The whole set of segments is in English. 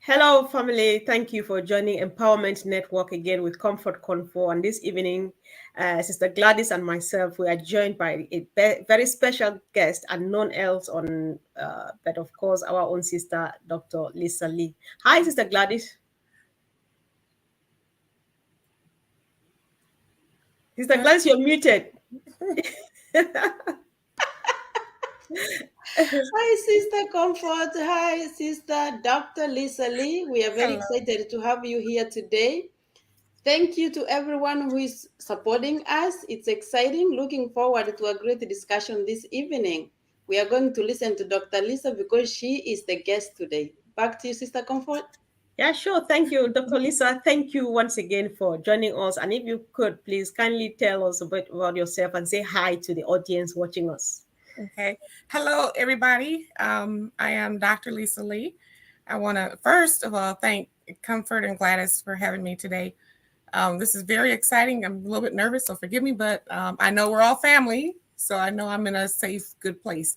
Hello, family. Thank you for joining Empowerment Network again with Comfort Confor. And this evening, Sister Gladys and myself, we are joined by a very special guest and none else but of course, our own sister, Dr. Lisa Lee. Hi, Sister Gladys. Sister Gladys, you're muted. Hi, Sister Comfort. Hi, Sister Dr. Lisa Lee. We are very Hello. excited to have you here today. Thank you to everyone who is supporting us. It's exciting. Looking forward to a great discussion this evening. We are going to listen to Dr. Lisa because she is the guest today. Back to you, Sister Comfort. Yeah, sure. Thank you, Dr. Lisa. Thank you once again for joining us. And if you could, please kindly tell us a bit about yourself and say hi to the audience watching us. Okay. Hello, everybody. I am Dr. Lisa Lee. I want to first of all thank Comfort and Gladys for having me today. This is very exciting. I'm a little bit nervous, so forgive me, but I know we're all family, so I know I'm in a safe, good place.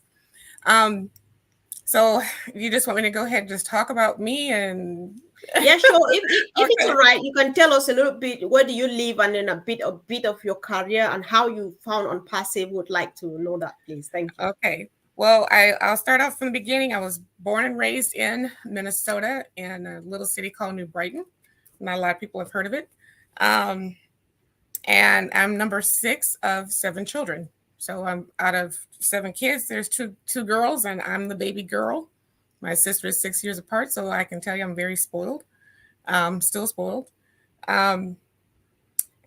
So you just want me to go ahead and just talk about me and Yeah, sure. If it's Okay. all right, you can tell us a little bit where do you live and then a bit of your career and how you found on passive. Would like to know that, please. Thank you. Okay. Well, I'll start off from the beginning. I was born and raised in Minnesota in a little city called New Brighton. Not a lot of people have heard of it. Um, and I'm number 6 of 7 children. So I'm out of 7 kids. There's two girls, and I'm the baby girl. My sister is 6 years apart, so I can tell you I'm very spoiled. Still spoiled. Um,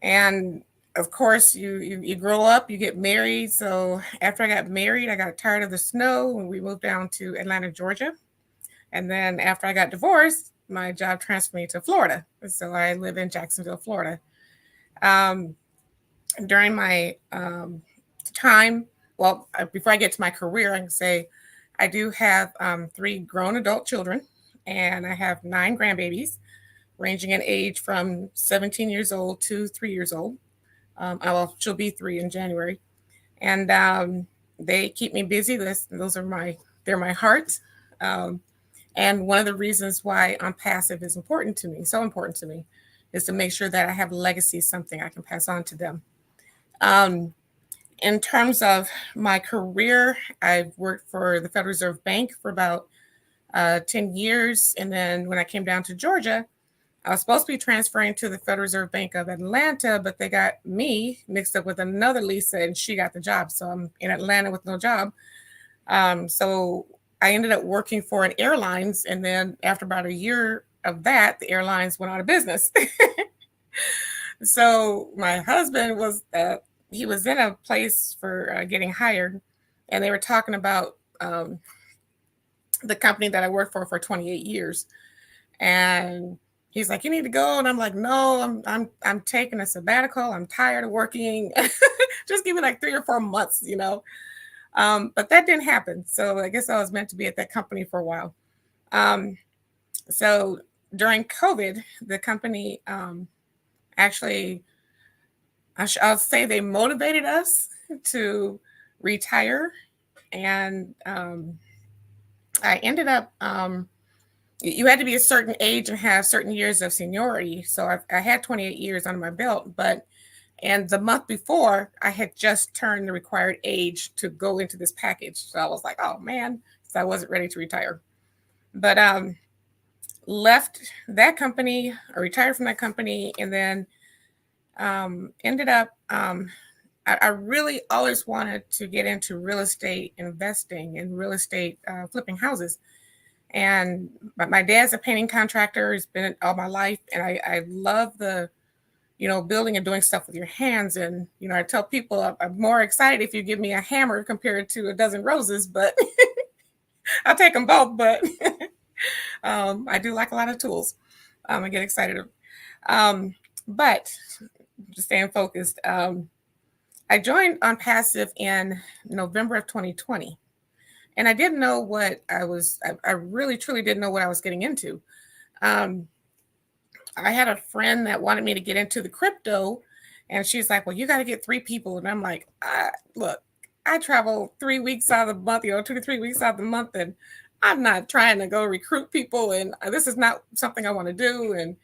and of course, you grow up, you get married. So after I got married, I got tired of the snow, and we moved down to Atlanta, Georgia. And then after I got divorced, my job transferred me to Florida. So I live in Jacksonville, Florida. Um, During my time, well, before I get to my career, I can say I do have 3 grown adult children, and I have 9 grandbabies, ranging in age from 17 years old to 3 years old. Well, she'll be 3 in January, and they keep me busy. Those are they're my heart. Um, and one of the reasons why I'm passive is important to me, so important to me, is to make sure that I have a legacy, something I can pass on to them. Um, in terms of my career, I've worked for the Federal Reserve Bank for about 10 years. And then when I came down to Georgia, I was supposed to be transferring to the Federal Reserve Bank of Atlanta, but they got me mixed up with another Lisa, and she got the job. So I'm in Atlanta with no job. So I ended up working for an airlines, and then after about a year of that, the airlines went out of business. So my husband he was in a place for getting hired, and they were talking about the company that I worked for 28 years, and he's like, "You need to go," and I'm like, "No, I'm taking a sabbatical. I'm tired of working. Just give me like 3 or 4 months." But that didn't happen. So I guess I was meant to be at that company for a while. Um, so during COVID, the company actually, I'll say they motivated us to retire. And I ended up, you had to be a certain age and have certain years of seniority. So I had 28 years under my belt, and the month before, I had just turned the required age to go into this package. So I was like, oh man, so I wasn't ready to retire. But left that company, or retired from that company, and then ended up, I really always wanted to get into real estate investing and real estate flipping houses. And my dad's a painting contractor. He's been it all my life. And I love the building and doing stuff with your hands. And, I tell people I'm more excited if you give me a hammer compared to a dozen roses, but I'll take them both. But I do like a lot of tools. I get excited. But just staying focused, I joined ONPASSIVE in November of 2020. And I didn't know what I really, truly didn't know what I was getting into. I had a friend that wanted me to get into the crypto, and she's like, well, you got to get 3 people. And I'm like, look, I travel 3 weeks out of the month, 2 to 3 weeks out of the month, and I'm not trying to go recruit people, and this is not something I want to do. And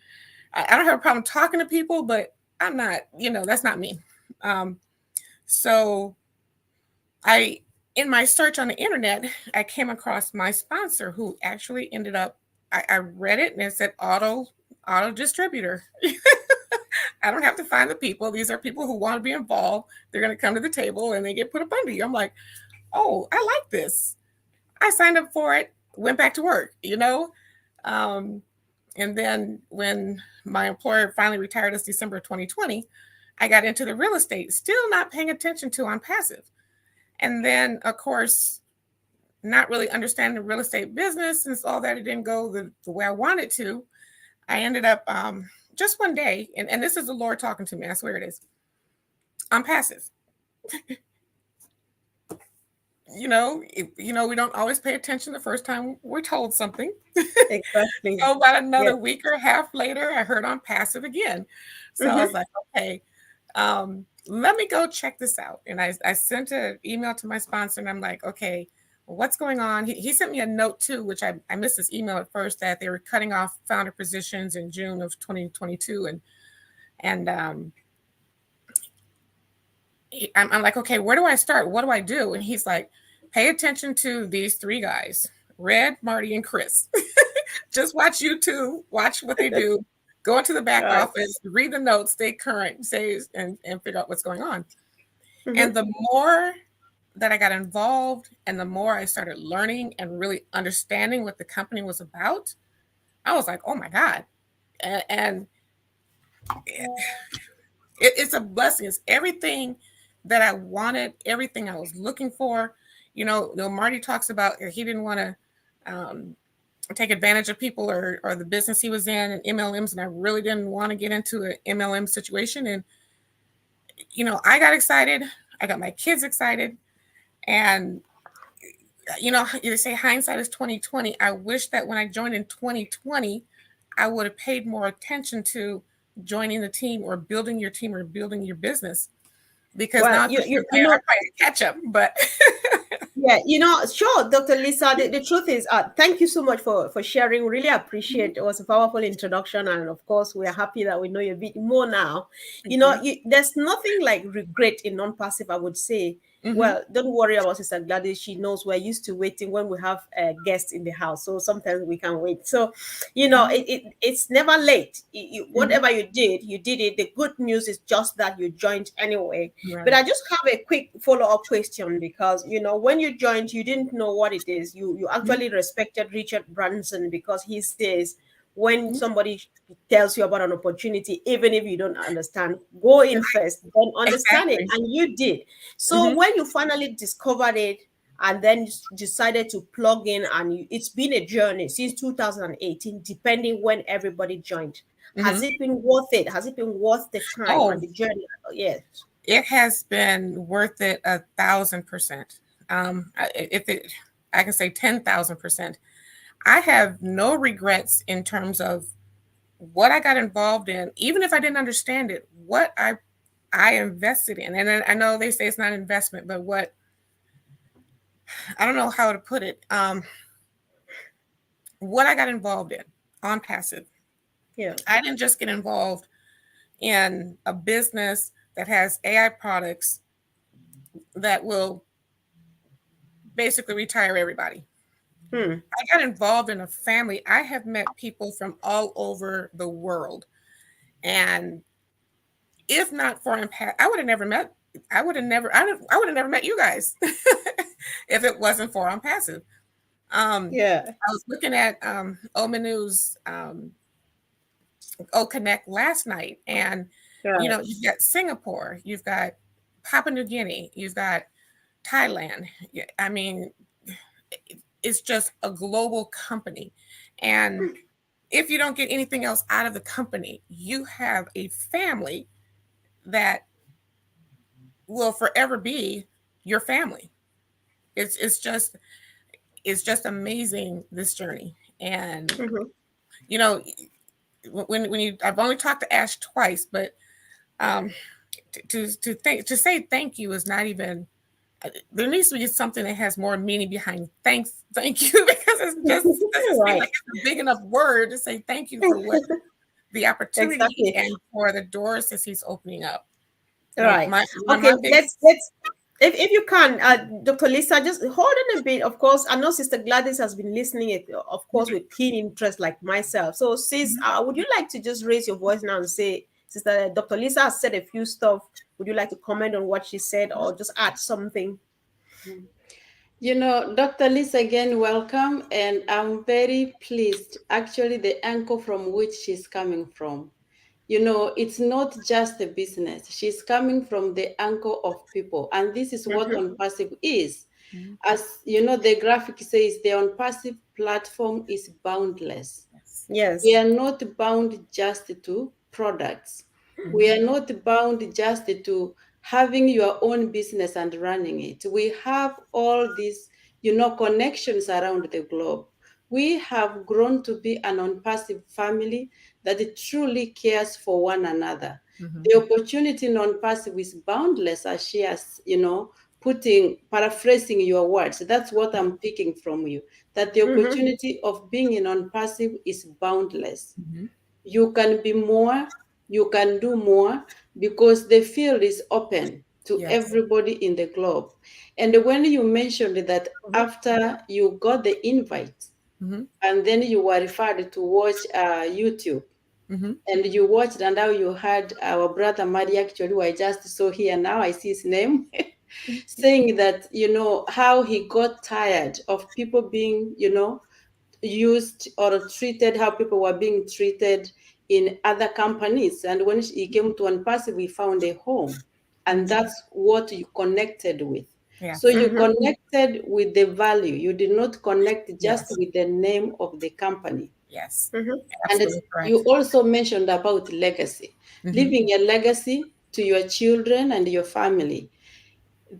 I don't have a problem talking to people, but I'm not, that's not me. So in my search on the internet, I came across my sponsor who actually ended up, I read it and it said auto distributor. I don't have to find the people. These are people who want to be involved. They're going to come to the table and they get put up under you. I'm like, oh, I like this. I signed up for it, went back to work, And then when my employer finally retired us December of 2020, I got into the real estate, still not paying attention to ONPASSIVE. And then, of course, not really understanding the real estate business, since all that it didn't go the way I wanted to. I ended up just one day, and this is the Lord talking to me, I swear it is. ONPASSIVE. We don't always pay attention the first time we're told something. Exactly. So about another week or half later, I heard ONPASSIVE again. So I was like, okay, let me go check this out. And I sent an email to my sponsor and I'm like, okay, what's going on? He sent me a note too, which I missed this email at first, that they were cutting off founder positions in June of 2022. And I'm like, okay, where do I start? What do I do? And he's like, pay attention to these three guys, Red, Marty, and Chris. Just watch YouTube, watch what they do, go into the back office, read the notes, stay current, and figure out what's going on. And the more that I got involved and the more I started learning and really understanding what the company was about, I was like, oh my God. And it's a blessing. It's everything that I wanted, everything I was looking for. Marty talks about he didn't want to take advantage of people or the business he was in and MLMs, and I really didn't want to get into an MLM situation. And I got excited. I got my kids excited, and you say hindsight is 2020. I wish that when I joined in 2020, I would have paid more attention to joining the team or building your team or building your business, because now I probably catch up. But yeah, sure, Dr. Lisa. The truth is, thank you so much for sharing. Really appreciate it. It was a powerful introduction, and of course, we are happy that we know you a bit more now. There's nothing like regret in non-passive, I would say. Well, don't worry about Sister Gladys. She knows we're used to waiting when we have guests in the house. So sometimes we can wait. So, it's never late. Whatever you did it. The good news is just that you joined anyway. Right. But I just have a quick follow-up question, because, when you joined, you didn't know what it is. You actually respected Richard Branson, because he says, when somebody tells you about an opportunity, even if you don't understand, go in first, then understand it. And you did. So when you finally discovered it and then decided to plug in, and it's been a journey since 2018, depending when everybody joined. Has it been worth it? Has it been worth the time and the journey? Yes. It has been worth it 1,000%. I can say 10,000%. I have no regrets in terms of what I got involved in, even if I didn't understand it, what I invested in. And I know they say it's not investment, but I don't know how to put it. What I got involved in ONPASSIVE. Yeah. I didn't just get involved in a business that has AI products that will basically retire everybody. I got involved in a family. I have met people from all over the world. And if not for ONPASSIVE, I would have never met you guys if it wasn't for ONPASSIVE. I was looking at Omanu's Connect last night, and you've got Singapore, you've got Papua New Guinea, you've got Thailand. I mean, it's just a global company. And if you don't get anything else out of the company, you have a family that will forever be your family. It's just amazing, this journey. And when I've only talked to Ash twice, but to say thank you is not even. There needs to be something that has more meaning behind thank you, because it just doesn't seem Right. like it's a big enough word to say thank you for what the opportunity Exactly. and for the doors that he's opening up. Right. My Okay, biggest let's if you can, Dr. Lisa, just hold on a bit. Of course, I know Sister Gladys has been listening it, of course, with keen interest, like myself. So, sis, Mhm. would you like to just raise your voice now and say, Sister Dr. Lisa has said a few stuff. Would you like to comment on what she said, or just add something? You know, Dr. Lisa, again, welcome. And I'm very pleased, actually, the anchor from which she's coming from. You know, it's not just a business. She's coming from the anchor of people. And this is what Mm-hmm. OnPassive is. Mhm. As you know, the graphic says the OnPassive platform is boundless. Yes. We Yes. are not bound just to products. We Mhm. are not bound just to having your own business and running it. We have all these, you know, connections around the globe. We have grown to be an unpassive family that truly cares for one another. Mhm. The opportunity non-passive is boundless, as she has, you know, paraphrasing your words. That's what I'm picking from you, that the Mm-hmm. opportunity of being in non-passive is boundless. Mhm. You can be more, you can do more, because the field is open to Yes. everybody in the globe. And when you mentioned that Mm-hmm. after you got the invite Mhm. and then you were referred to watch YouTube, Mhm. and you watched, and now you heard our brother Madi, actually, who I just saw here now, I see his name, saying that, you know, how he got tired of people being, you know, used or treated, how people were being treated in other companies. And when he came to OnePassive, we found a home. And Mhm. that's what you connected with. So Yes. you Mm-hmm. connected with the value. You did not connect just Yes. with the name of the company. Yes. Mm-hmm. And Absolutely you correct. also mentioned about legacy, Mhm. leaving a legacy to your children and your family.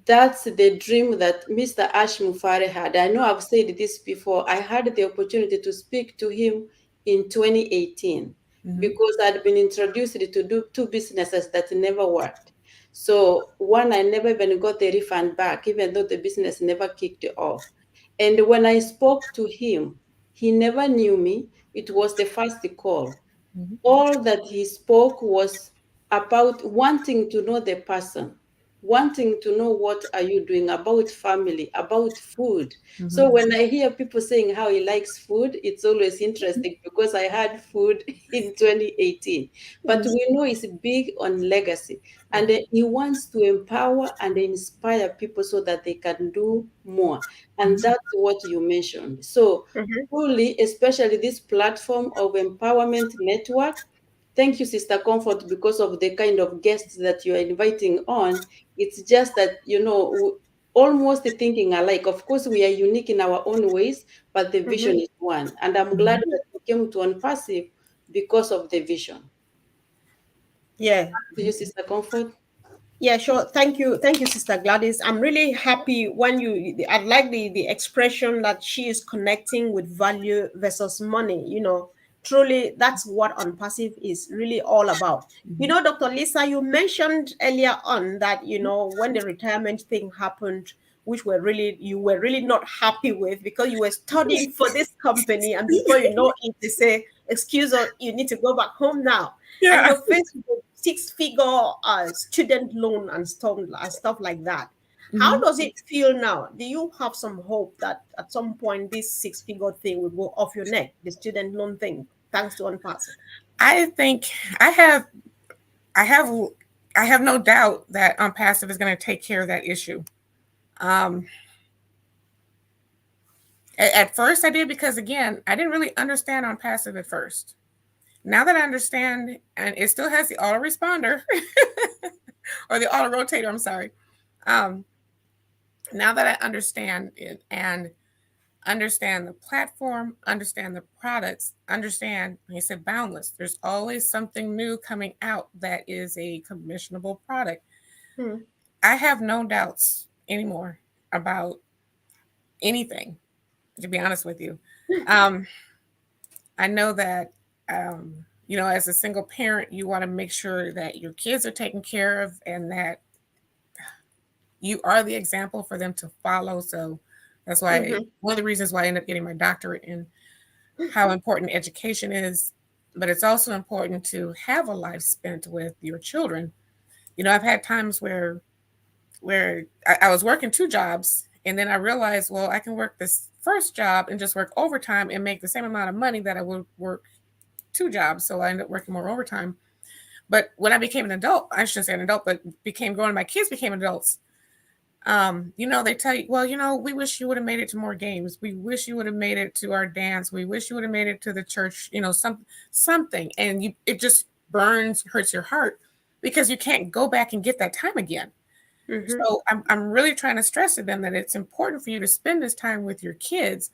That's the dream that Mr. Ash Mufare had. I know I've said this before. I had the opportunity to speak to him in 2018 Mhm. because I'd been introduced to do two businesses that never worked. So one, I never even got the refund back, even though the business never kicked off. And when I spoke to him, he never knew me. It was the first call. Mhm. All that he spoke was about wanting to know the person, wanting to know what are you doing, about family, about food. Mhm. So when I hear people saying how he likes food, it's always interesting because I had food in 2018. But we know he's big on legacy, and Yeah. he wants to empower and inspire people so that they can do more. And Mhm. that's what you mentioned. So Mm-hmm. truly, especially this platform of empowerment network. Thank you, Sister Comfort, because of the kind of guests that you are inviting on. It's just that, you know, almost thinking alike. Of course, we are unique in our own ways, but the Mm-hmm. vision is one. And I'm glad Mhm. that we came to OnPassive because of the vision. Yeah. To you, Sister Comfort. Yeah, sure. Thank you, Sister Gladys. I'm really happy when I like the expression that she is connecting with value versus money. Truly, that's what Unpassive is really all about. Mhm. Dr. Lisa, you mentioned earlier on that when the retirement thing happened, which you were really not happy with because you were studying for this company, and before you know it, they say, "Excuse us, you need to go back home now." And Yeah. you're faced with a six-figure student loan and stuff like that. How Mhm. does it feel now? Do you have some hope that at some point this six-figure thing will go off your neck, the student loan thing, thanks to OnPassive? I think I have I have I have no doubt that Passive is going to take care of that issue. Um, at first, I did because again, I didn't really understand Passive at first. Now that I understand, and it still has the autoresponder or the auto rotator. I'm sorry. Um, now that I understand it and understand the platform, understand the products, understand, like I said, boundless. There's always something new coming out that is a commissionable product. Hmm. I have no doubts anymore about anything, to be honest with you. Um, I know that, as a single parent, you want to make sure that your kids are taken care of and that you are the example for them to follow. So That's why one of the reasons why I ended up getting my doctorate in how important education is, but it's also important to have a life spent with your children. You know, I've had times where I was working two jobs, and then I realized, well, I can work this first job and just work overtime and make the same amount of money that I would work two jobs. So I ended up working more overtime. But when I became an adult, I shouldn't say an adult, but became grown, my kids became adults. You know, they tell you, well, you know, we wish you would have made it to more games. We wish you would have made it to our dance. We wish you would have made it to the church, you know, something. And it just burns, hurts your heart because you can't go back and get that time again. So I'm really trying to stress to them that it's important for you to spend this time with your kids.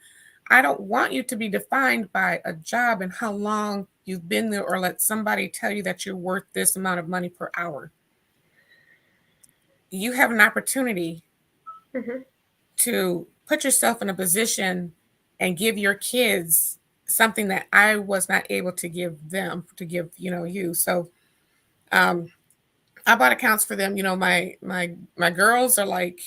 I don't want you to be defined by a job and how long you've been there, or let somebody tell you that you're worth this amount of money per hour. You have an opportunity to put yourself in a position and give your kids something that I was not able to give them, to give, you know, you. So I bought accounts for them. You know, my girls are like,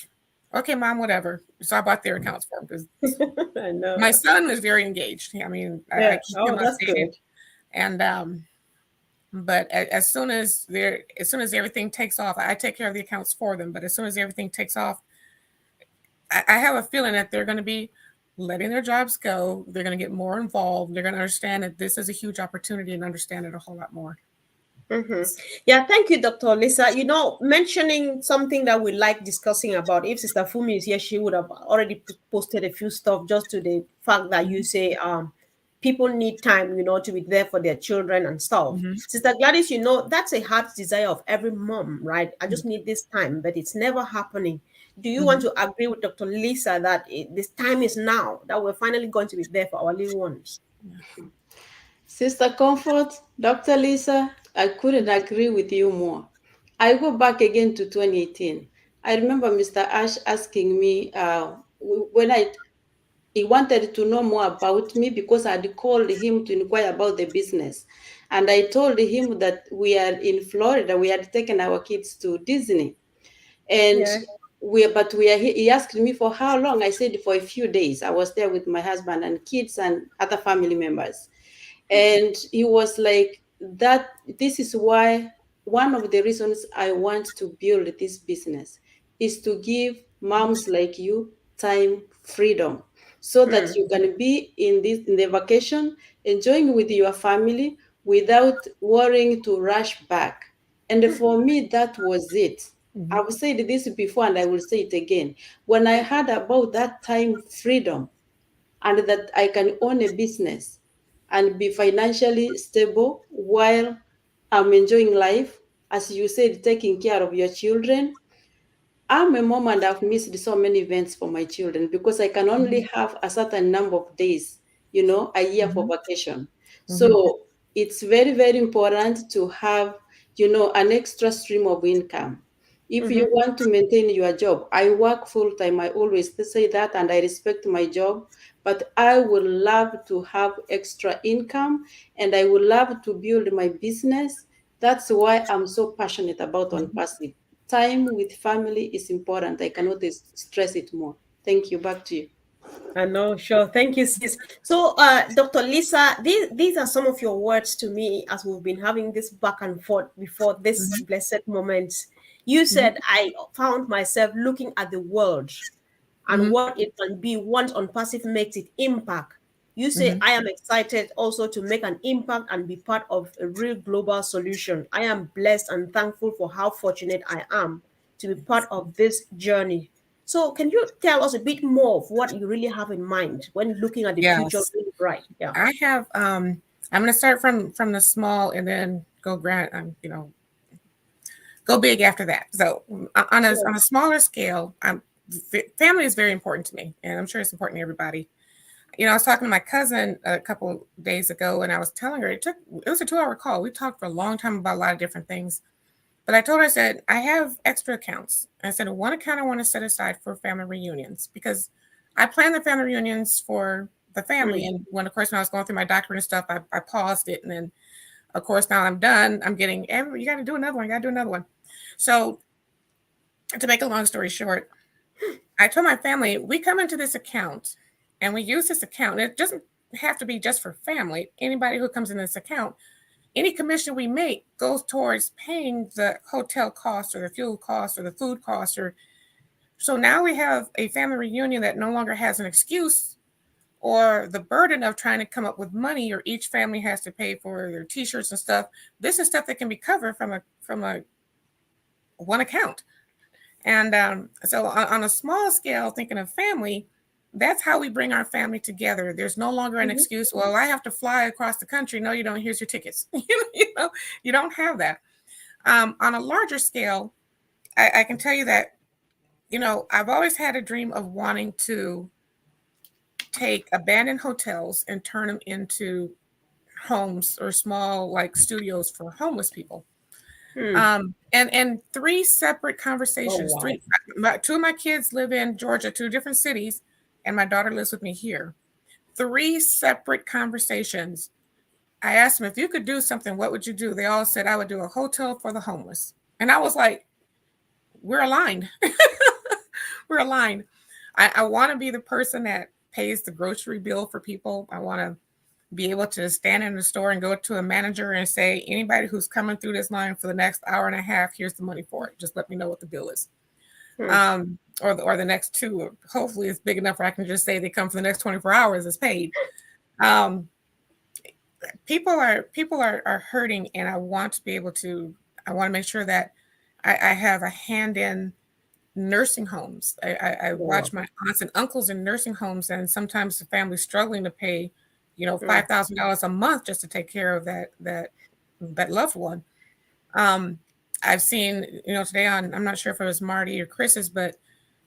okay, mom, whatever. So I bought their accounts for them because I know. my son was very engaged. I mean, Yeah. I keep him That's updated. good. And but as soon as everything takes off, I take care of the accounts for them. But as soon as everything takes off, I have a feeling that they're going to be letting their jobs go. They're going to get more involved. They're going to understand that this is a huge opportunity and understand it a whole lot more. Yeah, thank you, Dr. Lisa. You know, mentioning something that we like discussing about, if Sister Fumi is here, she would have already posted a few stuff just to the fact that you say people need time, you know, to be there for their children and stuff. Sister Gladys, you know, that's a heart's desire of every mom, right? I just need this time, but it's never happening. Do you want to agree with Dr. Lisa that this time is now, that we're finally going to be there for our little ones? Sister Comfort, Dr. Lisa, I couldn't agree with you more. I go back again to 2018. I remember Mr. Ash asking me when he wanted to know more about me because I had called him to inquire about the business. And I told him that we are in Florida. We had taken our kids to Disney. And Yeah. he asked me for how long. I said for a few days. I was there with my husband and kids and other family members. And he was like, that this is why one of the reasons I want to build this business is to give moms like you time freedom so that you can be in the vacation enjoying with your family without worrying to rush back. And for me that was it. I've said this before and I will say it again. When I heard about that time freedom and that I can own a business and be financially stable while I'm enjoying life, as you said, taking care of your children. I'm a mom and I've missed so many events for my children because I can only have a certain number of days, a year for vacation. So it's very, very important to have, an extra stream of income. If you want to maintain your job, I work full time. I always say that and I respect my job, but I would love to have extra income and I would love to build my business. That's why I'm so passionate about ONPASSIVE. Time with family is important. I cannot stress it more. Thank you. Back to you. I know, sure. Thank you, sis. So, Dr. Lisa, these are some of your words to me as we've been having this back and forth before this blessed moment. You said, I found myself looking at the world and what it can be once ONPASSIVE makes its impact. You say, I am excited also to make an impact and be part of a real global solution. I am blessed and thankful for how fortunate I am to be part of this journey. So, can you tell us a bit more of what you really have in mind when looking at the future Yes, really bright? Yeah. I have. I'm going to start from the small and then go go big after that. So on Sure. a smaller scale, family is very important to me, and I'm sure it's important to everybody. You know, I was talking to my cousin a couple days ago, and I was telling her it was a 2-hour call. We talked for a long time about a lot of different things. But I told her, I said, I have extra accounts. I said, one account I want to set aside for family reunions because I plan the family reunions for the family. And when I was going through my doctorate and stuff, I paused it. And then, of course, now I'm done. I'm getting you got to do another one. You got to do another one. So to make a long story short, I told my family, we come into this account and we use this account. And it doesn't have to be just for family. Anybody who comes in this account, any commission we make goes towards paying the hotel cost or the fuel cost or the food cost. Or so now we have a family reunion that no longer has an excuse or the burden of trying to come up with money, or each family has to pay for their t-shirts and stuff. This is stuff that can be covered from a one account. And so on a small scale, thinking of family, that's how we bring our family together. There's no longer an excuse. Well, I have to fly across the country. No, you don't. Here's your tickets. You don't have that. On a larger scale, I can tell you that, I've always had a dream of wanting to take abandoned hotels and turn them into homes or small like studios for homeless people. And three separate conversations. Oh, wow. Two of my kids live in Georgia, two different cities, and my daughter lives with me here. Three separate conversations. I asked them, if you could do something, what would you do? They all said, I would do a hotel for the homeless. And I was like, we're aligned. We're aligned. I want to be the person that pays the grocery bill for people. I want to be able to stand in the store and go to a manager and say, anybody who's coming through this line for the next hour and a half, here's the money for it. Just let me know what the bill is. Or the next two. Hopefully it's big enough where I can just say they come for the next 24 hours, it's paid. People are hurting, and I want to make sure that I have a hand in nursing homes. I watch my aunts and uncles in nursing homes, and sometimes the family's struggling to pay, $5,000 a month just to take care of that loved one. I've seen, today I'm not sure if it was Marty or Chris's, but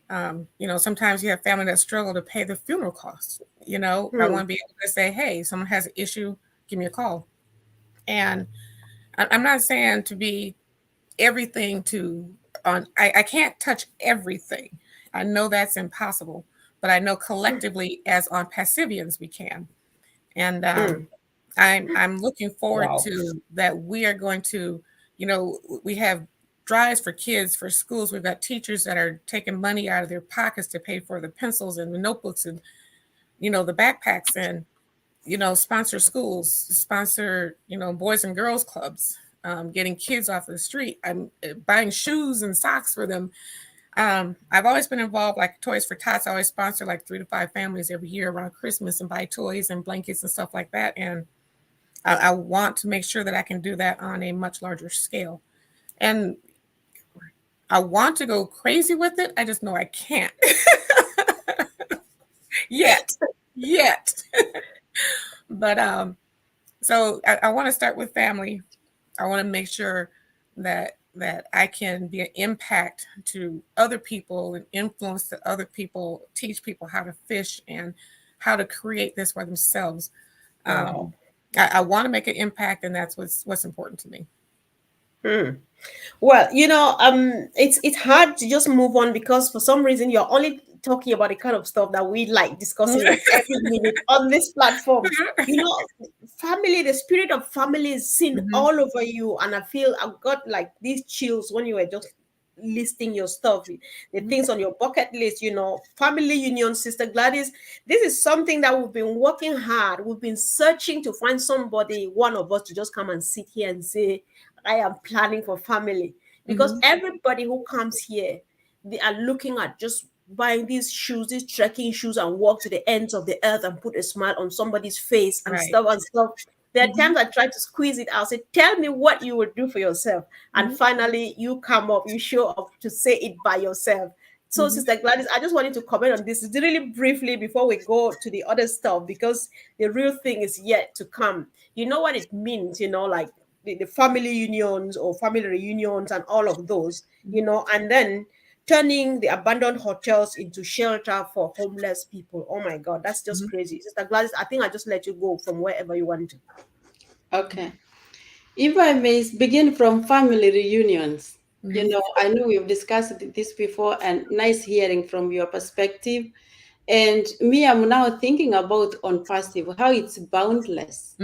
sometimes you have family that struggle to pay the funeral costs. I want to be able to say, hey, someone has an issue, give me a call. And I'm not saying to be everything I can't touch everything. I know that's impossible, but I know collectively as ONPASSIVians we can. And I'm looking forward to that. We are going to, we have drives for kids, for schools. We've got teachers that are taking money out of their pockets to pay for the pencils and the notebooks and, the backpacks, and, sponsor schools, sponsor, boys and girls clubs, getting kids off the street. I'm buying shoes and socks for them. I've always been involved, like Toys for Tots. I always sponsor like 3 to 5 families every year around Christmas and buy toys and blankets and stuff like that. And I want to make sure that I can do that on a much larger scale. And I want to go crazy with it. I just know I can't yet. But so I want to start with family. I want to make sure that I can be an impact to other people and influence the other people, teach people how to fish and how to create this for themselves. I want to make an impact, and that's what's important to me. Well, it's hard to just move on, because for some reason you're only talking about the kind of stuff that we like discussing like every minute on this platform. Family, the spirit of family is seen all over you, and I feel I've got like these chills when you were just listing your stuff, the things on your bucket list. Family union, Sister Gladys, this is something that we've been working hard. We've been searching to find somebody, one of us, to just come and sit here and say, I am planning for family. Because everybody who comes here, they are looking at just buying these shoes, these trekking shoes, and walk to the ends of the earth and put a smile on somebody's face and stuff. There are times I try to squeeze it out, say, tell me what you would do for yourself. And finally, you come up, you show up to say it by yourself. So, Sister Gladys, I just wanted to comment on this really briefly before we go to the other stuff, because the real thing is yet to come. You know what it means, like the family unions or family reunions and all of those, and then turning the abandoned hotels into shelter for homeless people. Oh my God, that's just crazy. Sister Gladys, I think I just let you go from wherever you want to. Okay. If I may begin from family reunions, I know we've discussed this before, and nice hearing from your perspective. And me, I'm now thinking about ONPASSIVE, how it's boundless.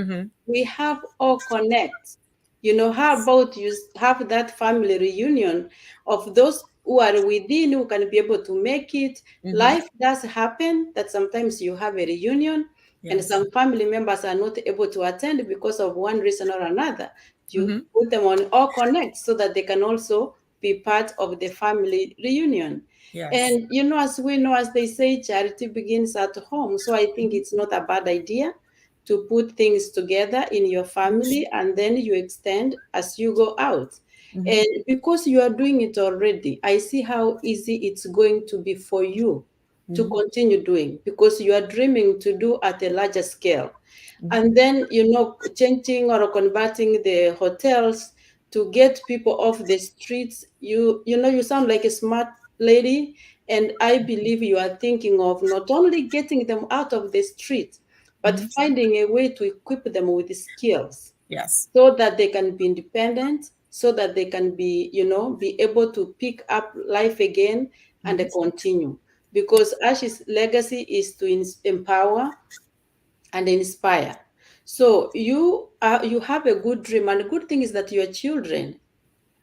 We have all connect. How about you have that family reunion of those who are within who can be able to make it. Mhm. Life does happen that sometimes you have a reunion and Yes. some family members are not able to attend because of one reason or another. You Mhm. put them on All Connect so that they can also be part of the family reunion. Yes. And you know, as we know, as they say, charity begins at home. So I think it's not a bad idea to put things together in your family and then you extend as you go out. Mhm. And because you are doing it already, I see how easy it's going to be for you to Mhm. continue doing because you are dreaming to do at a larger scale. Mhm. And then, you know, changing or converting the hotels to get people off the streets. You know, you sound like a smart lady. And I believe you are thinking of not only getting them out of the street, but Mhm. finding a way to equip them with skills Yes. so that they can be independent, so that they can be, you know, be able to pick up life again and Mhm. continue. Because Ash's legacy is to empower and inspire. So you have a good dream, and the good thing is that your children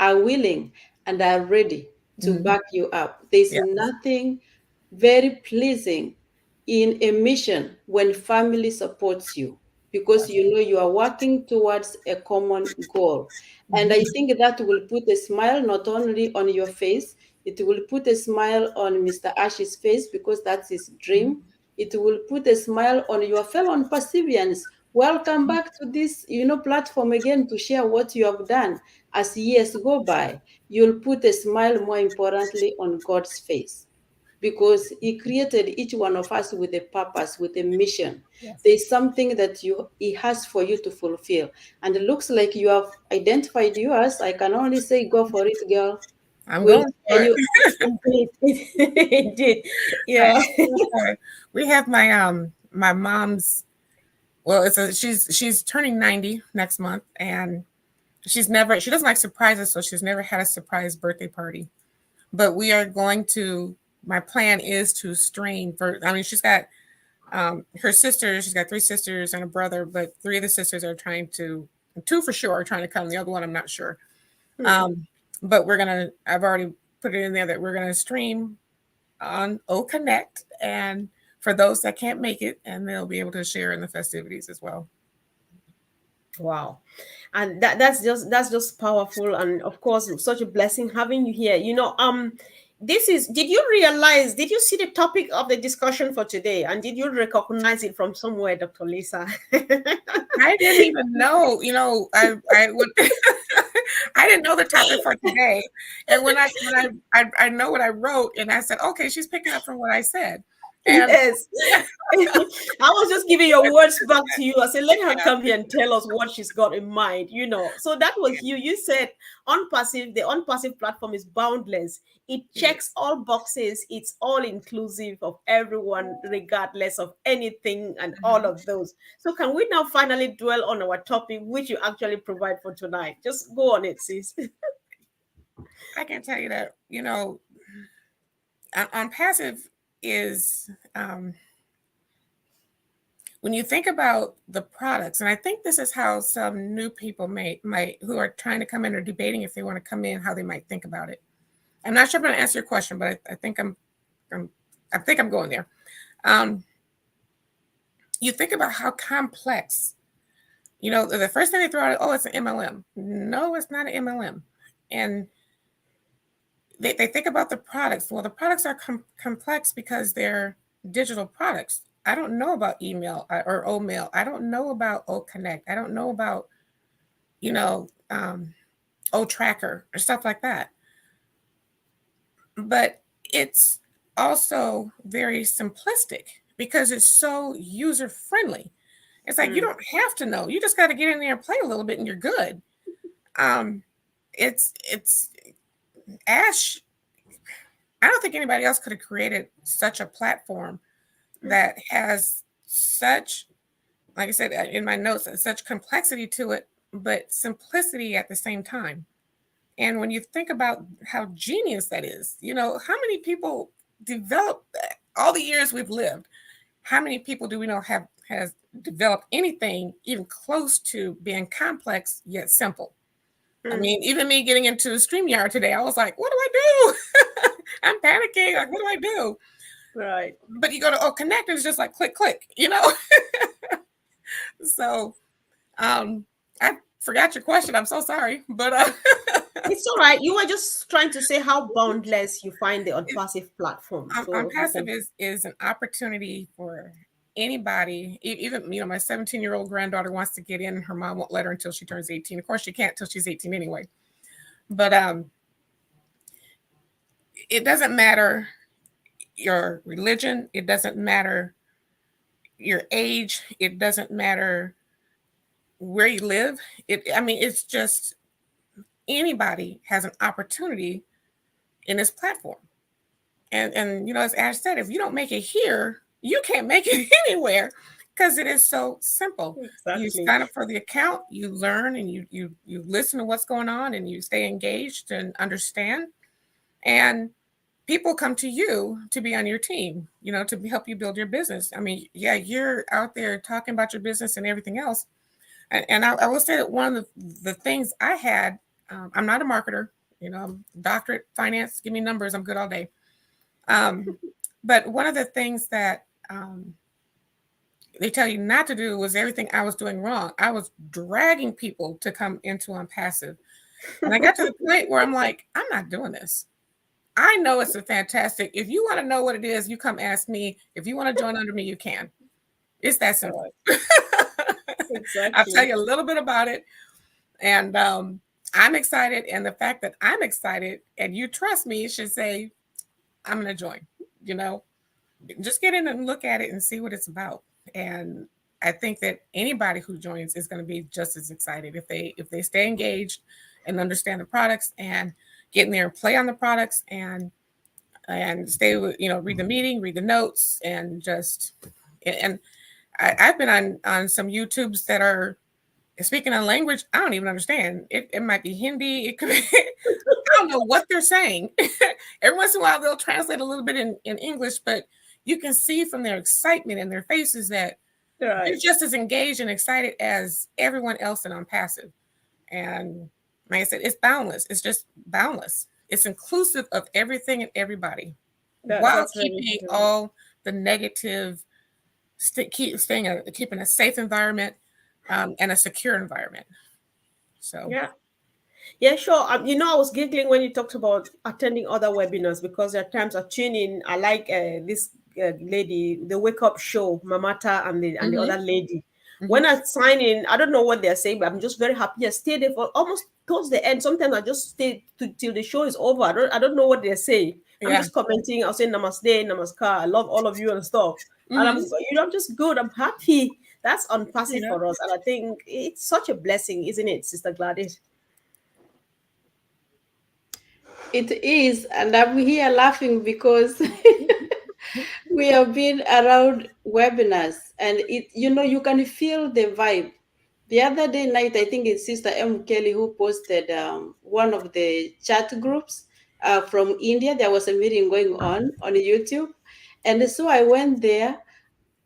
are willing and are ready to Mhm. back you up. There's Yeah. nothing very pleasing in a mission when family supports you because you know you are working towards a common goal. And I Mhm. think that will put a smile not only on your face, it will put a smile on Mr. Ash's face because that's his dream. It will put a smile on your fellow Pacifians. Welcome back to this, you know, platform again to share what you have done. As years go by, you'll put a smile, more importantly, on God's face because He created each one of us with a purpose, with a mission. Yes. There's something that He has for you to fulfill. And it looks like you have identified yours. I can only say, go for it, girl. I'm Will going for and it. you Indeed. Indeed. I Yeah. am going for it. We have my mom's. Well, she's turning 90 next month, and she doesn't like surprises, so she's never had a surprise birthday party. But we are going to. My plan is to stream for. I mean, she's got her sisters. She's got three sisters and a brother, but three of the sisters are trying to. Two for sure are trying to come. The other one, I'm not sure. But we're gonna. I've already put it in there that we're gonna stream on O Connect, and for those that can't make it, and they'll be able to share in the festivities as well. Wow. And that's just powerful, and of course such a blessing having you here. This is, did you see the topic of the discussion for today, and did you recognize it from somewhere, Dr. Lisa? I didn't even know, I would, I didn't know the topic for today, and when I know what I wrote, and I said, okay, she's picking up from what I said, and Yes. I was just giving your words back to you. I said, let her yeah, come here and tell us what she's got in mind, you know. So that was you. You said the unpassive platform is boundless. It it checks is. all boxes. It's all inclusive of everyone, regardless of anything and all Mhm. of those. So can we now finally dwell on our topic, which you actually provide for tonight? Just go on it, sis. I can tell you that, on passive is when you think about the products, and I think this is how some new people might who are trying to come in or debating if they want to come in, how they might think about it. I'm not sure if I'm going to answer your question, but I think I'm I think I'm going there. Um, you think about how complex, the first thing they throw out, oh, it's an MLM. No, it's not an MLM. And they think about the products. Well, the products are complex because they're digital products. I don't know about email or OMail. I don't know about O Connect. I don't know about, O Tracker or stuff like that. But it's also very simplistic because it's so user friendly. It's like you Mm. don't have to know. You just got to get in there and play a little bit, and you're good. Um, it's Ash. I don't think anybody else could have created such a platform that has such, like I said in my notes, such complexity to it, but simplicity at the same time. And when you think about how genius that is, how many people develop all the years we've lived? How many people do we know has developed anything even close to being complex yet simple? I mean, even me getting into the StreamYard today, I was like, what do I do? I'm panicking. Like, what do I do? Right. But you go to connect and it's just like click, click, you know? So I forgot your question. I'm so sorry. But It's all right. You were just trying to say how boundless you find the ONPASSIVE platform. So you ONPASSIVE can. is an opportunity for anybody, even my 17-year-old granddaughter wants to get in. Her mom won't let her until she turns 18. Of course, she can't till she's 18 anyway. But it doesn't matter your religion. It doesn't matter your age. It doesn't matter where you live. It's just anybody has an opportunity in this platform. And as Ash said, if you don't make it here, you can't make it anywhere because it is so simple. You Exactly. sign up for the account, you learn, and you listen to what's going on, and you stay engaged and understand. And people come to you to be on your team, to help you build your business. I mean, yeah, you're out there talking about your business and everything else. And I will say that one of the things I had, I'm not a marketer, I'm doctorate finance, give me numbers, I'm good all day. But one of the things that they tell you not to do was everything I was doing wrong. I was dragging people to come into ONPASSIVE. And I got to the point where I'm like, I'm not doing this. I know it's a fantastic. If you want to know what it is, you come ask me. If you want to join under me, you can. It's that simple. Exactly. I'll tell you a little bit about it. And I'm excited. And the fact that I'm excited and you trust me should say, I'm going to join, just get in and look at it and see what it's about. And I think that anybody who joins is going to be just as excited if they stay engaged and understand the products and get in there and play on the products and stay with, read the meeting, read the notes, and I've been on some YouTubes that are speaking a language I don't even understand. It might be Hindi. It could be, I don't know what they're saying. Every once in a while, they'll translate a little bit in English, but you can see from their excitement in their faces that they're just as engaged and excited as everyone else in ONPASSIVE. And like I said, it's boundless. It's just boundless. It's inclusive of everything and everybody, while keeping all the negative, keeping a safe environment and a secure environment. So yeah, sure. I was giggling when you talked about attending other webinars because there are times I tune in. I like this lady, the Wake Up Show, Mamata, and the other lady. When I sign in, I don't know what they're saying, but I'm just very happy. I stay there for almost towards the end. Sometimes I just stay till the show is over. I don't know what they're saying. I'm just commenting. I'll say namaste, namaskar. I love all of you and stuff. And I'm just good. I'm happy. That's ONPASSIVE for us, and I think it's such a blessing, isn't it, Sister Gladys? It is, and I'm here laughing because we have been around webinars, and you can feel the vibe. The other day night, I think it's Sister M. Kelly who posted one of the chat groups from India. There was a meeting going on YouTube, and so I went there.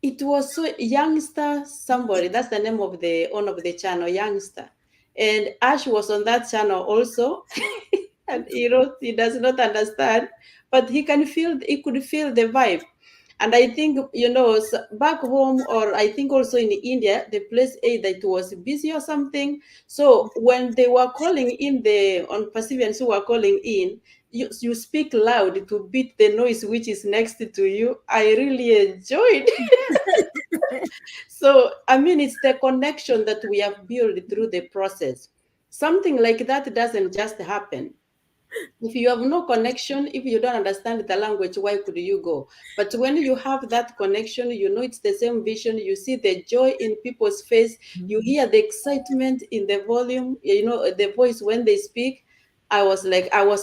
It was so youngster somebody. That's the name of the owner of the channel, youngster, and Ash was on that channel also. And he does not understand, but he could feel the vibe. And I think back home, or I think also in India, the place either it was busy or something. So when they were calling in, the ONPASSIVians who were calling in, you speak loud to beat the noise which is next to you. I really enjoyed. So it's the connection that we have built through the process. Something like that doesn't just happen. If you have no connection, if you don't understand the language, why could you go? But when you have that connection, it's the same vision. You see the joy in people's face. You hear the excitement in the volume, the voice when they speak. I was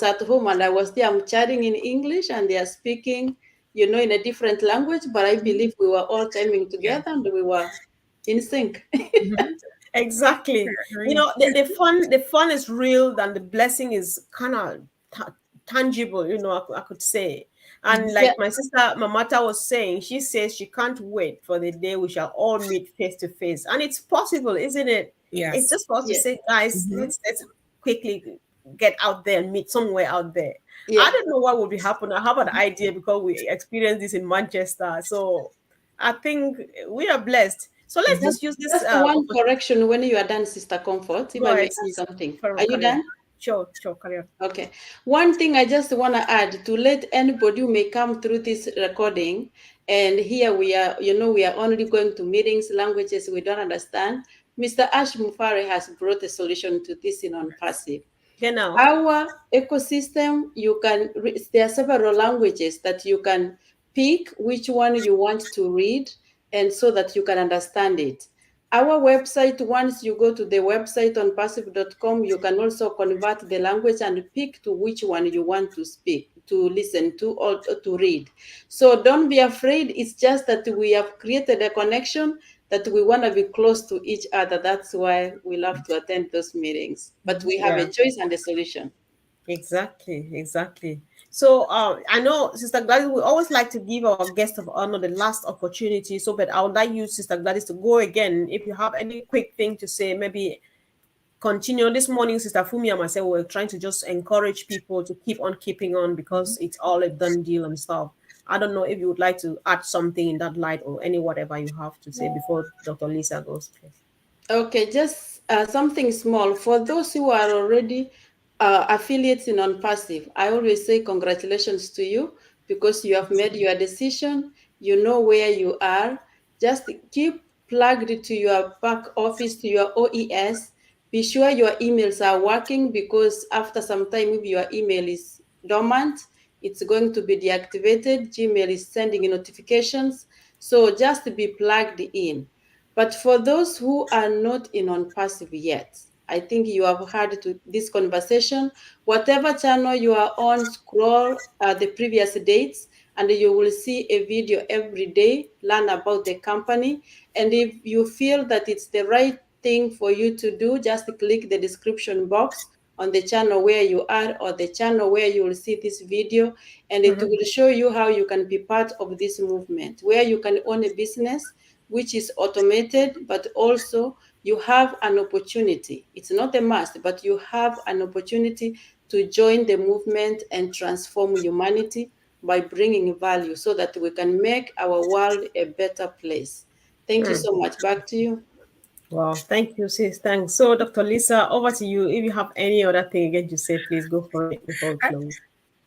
at home and I was there. I'm chatting in English and they are speaking, in a different language. But I believe we were all chiming together and we were in sync. Exactly. The fun is real, and the blessing is kind of tangible. I could say. And like my sister Mamata was saying, she says she can't wait for the day we shall all meet face to face, and it's possible, isn't it? Yes. It's just for us to say, guys, let's quickly get out there and meet somewhere out there. I Yeah. don't know what would be happening. I have an idea because we experienced this in Manchester. So I think we are blessed. So let's Just, just use this just one opportunity. correction when you are done, Sister Comfort, if Go I may ahead, add sis. something. Carry Are on, you carry on. done? Sure, sure, carry on. Okay. One thing I just want to add to let anybody who may come through this recording, and here we are, we are only going to meetings, languages we don't understand. Mr. Ash Mufare has brought a solution to this in on passive. Genau. Our ecosystem, there are several languages that you can pick which one you want to read, and so that you can understand it. Our website, once you go to the website on passive.com, you can also convert the language and pick to which one you want to speak, to listen to, or to read. So don't be afraid. It's just that we have created a connection that we want to be close to each other. That's why we love to attend those meetings. But we have a Yeah. choice and a solution. Exactly, exactly. So I know, Sister Gladys, we always like to give our guest of honor the last opportunity. So, but I would like you, Sister Gladys, to go again. If you have any quick thing to say, maybe continue. This morning, Sister Fumi and myself were trying to just encourage people to keep on keeping on because it's all a done deal and stuff. I don't know if you would like to add something in that light or any whatever you have to say before Dr. Lisa goes, please. Okay, just something small. For those who are already affiliates in OnPassive, I always say congratulations to you because you have made your decision. You know where you are. Just keep plugged to your back office, to your OES. Be sure your emails are working because after some time, if your email is dormant, it's going to be deactivated. Gmail is sending notifications. So just be plugged in. But for those who are not in on passive yet, I think you have heard to this conversation. Whatever channel you are on, scroll the previous dates, and you will see a video every day. Learn about the company, and if you feel that it's the right thing for you to do, just click the description box on the channel where you are or the channel where you will see this video, and it Mhm. will show you how you can be part of this movement, where you can own a business which is automated, but also you have an opportunity. It's not a must, but you have an opportunity to join the movement and transform humanity by bringing value so that we can make our world a better place. Thank you Hmm. so much. Back to you. Wow, thank you, sis. Thanks. So, Dr. Lisa, over to you. If you have any other thing again to say, please go for it before we I, close.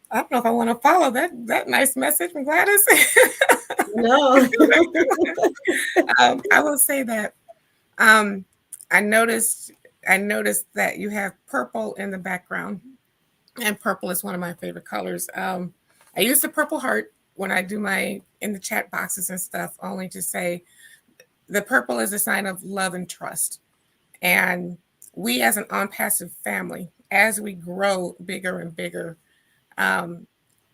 I don't know if I want to follow that nice message from Gladys. No. I will say that um, I noticed I noticed that you have purple in the background, and purple is one of my favorite colors. I use the purple heart when I do my in the chat boxes and stuff, only to say the purple is a sign of love and trust. And we, as an on passive family, as we grow bigger and bigger, um,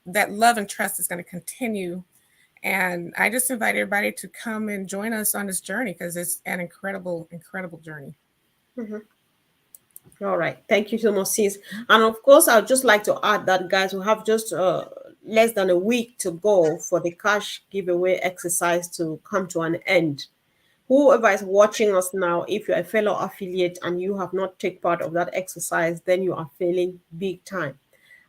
that love and trust is going to continue. And I just invite everybody to come and join us on this journey because it's an incredible, incredible journey. Mhm. All right. Thank you so much, sis. And of course, I'd just like to add that, guys, we have just less than a week to go for the cash giveaway exercise to come to an end. Whoever is watching us now, if you're a fellow affiliate and you have not taken part of that exercise, then you are failing big time.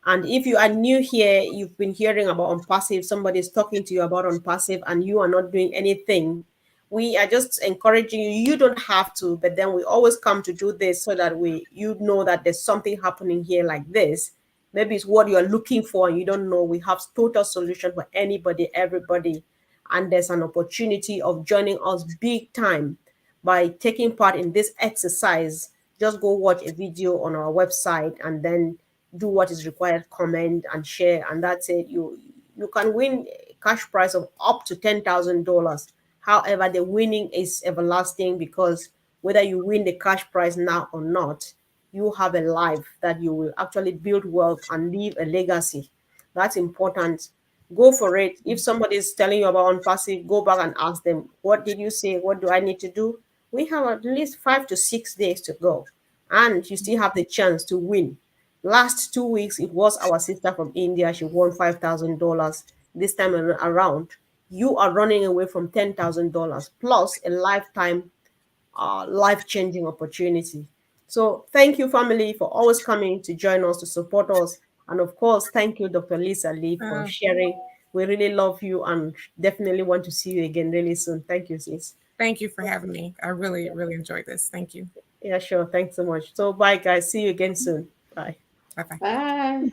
And if you are new here, you've been hearing about unpassive, somebody is talking to you about unpassive, and you are not doing anything. We are just encouraging you. You don't have to, but then we always come to do this so that you know that there's something happening here like this. Maybe it's what you're looking for and you don't know. We have total solution for anybody, everybody. And there's an opportunity of joining us big time by taking part in this exercise. Just go watch a video on our website and then do what is required, comment and share, and that's it. You can win a cash prize of up to $10,000. However, the winning is everlasting because whether you win the cash prize now or not, you have a life that you will actually build wealth and leave a legacy. That's important. Go for it. If somebody is telling you about unpassive, go back and ask them, what did you say? What do I need to do? We have at least 5 to 6 days to go, and you still have the chance to win. Last 2 weeks, it was our sister from India. She won $5,000. This time around, you are running away from $10,000 plus a lifetime, life changing opportunity. So thank you, family, for always coming to join us, to support us. And of course, thank you, Dr. Lisa Lee, for sharing. We really love you and definitely want to see you again really soon. Thank you, sis. Thank you for having me. I really, really enjoyed this. Thank you. Yeah, sure. Thanks so much. So bye, guys. See you again soon. Bye. Bye bye. Bye.